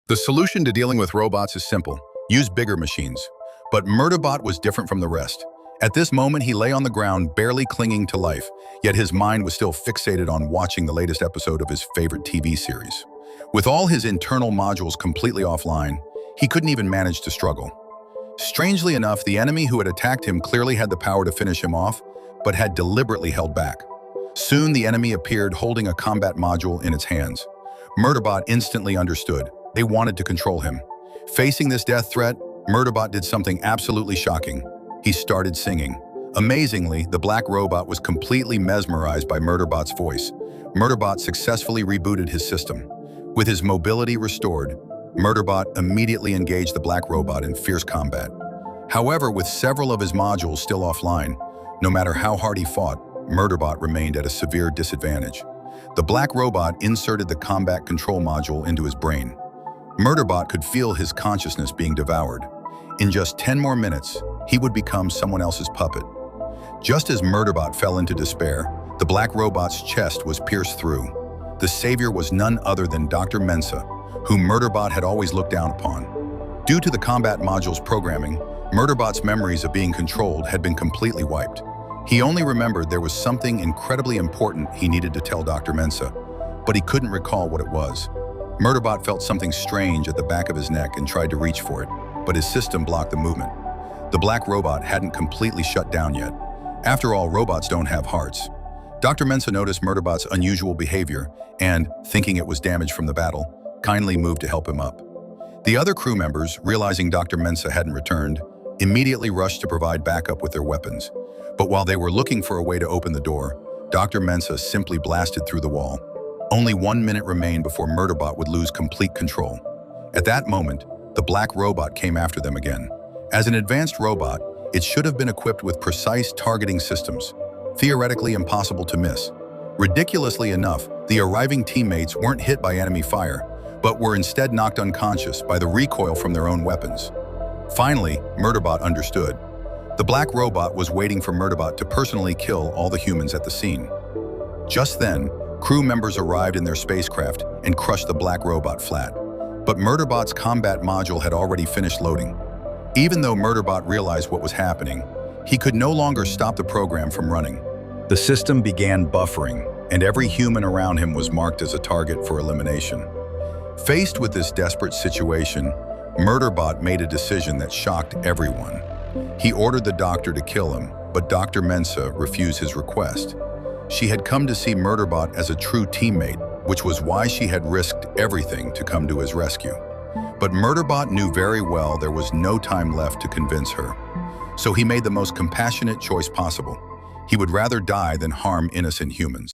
The solution to dealing with robots is simple. Use bigger machines. But Murderbot was different from the rest. At this moment, he lay on the ground, barely clinging to life, yet his mind was still fixated on watching the latest episode of his favorite TV series. With all his internal modules completely offline, he couldn't even manage to struggle. Strangely enough, the enemy who had attacked him clearly had the power to finish him off, but had deliberately held back. Soon, the enemy appeared holding a combat module in its hands. Murderbot instantly understood. They wanted to control him. Facing this death threat, Murderbot did something absolutely shocking. He started singing. Amazingly, the black robot was completely mesmerized by Murderbot's voice. Murderbot successfully rebooted his system. With his mobility restored, Murderbot immediately engaged the black robot in fierce combat. However, with several of his modules still offline, no matter how hard he fought, Murderbot remained at a severe disadvantage. The black robot inserted the combat control module into his brain. Murderbot could feel his consciousness being devoured. In just 10 more minutes, he would become someone else's puppet. Just as Murderbot fell into despair, the black robot's chest was pierced through. The savior was none other than Dr. Mensa, whom Murderbot had always looked down upon. Due to the combat module's programming, Murderbot's memories of being controlled had been completely wiped. He only remembered there was something incredibly important he needed to tell Dr. Mensa, but he couldn't recall what it was. Murderbot felt something strange at the back of his neck and tried to reach for it, but his system blocked the movement. The black robot hadn't completely shut down yet. After all, robots don't have hearts. Dr. Mensa noticed Murderbot's unusual behavior and, thinking it was damage from the battle, kindly moved to help him up. The other crew members, realizing Dr. Mensa hadn't returned, immediately rushed to provide backup with their weapons. But while they were looking for a way to open the door, Dr. Mensa simply blasted through the wall. Only 1 minute remained before Murderbot would lose complete control. At that moment, the black robot came after them again. As an advanced robot, it should have been equipped with precise targeting systems, theoretically impossible to miss. Ridiculously enough, the arriving teammates weren't hit by enemy fire, but were instead knocked unconscious by the recoil from their own weapons. Finally, Murderbot understood. The black robot was waiting for Murderbot to personally kill all the humans at the scene. Just then, crew members arrived in their spacecraft and crushed the black robot flat. But Murderbot's combat module had already finished loading. Even though Murderbot realized what was happening, he could no longer stop the program from running. The system began buffering, and every human around him was marked as a target for elimination. Faced with this desperate situation, Murderbot made a decision that shocked everyone. He ordered the doctor to kill him, but Dr. Mensa refused his request. She had come to see Murderbot as a true teammate, which was why she had risked everything to come to his rescue. But Murderbot knew very well there was no time left to convince her. So he made the most compassionate choice possible. He would rather die than harm innocent humans.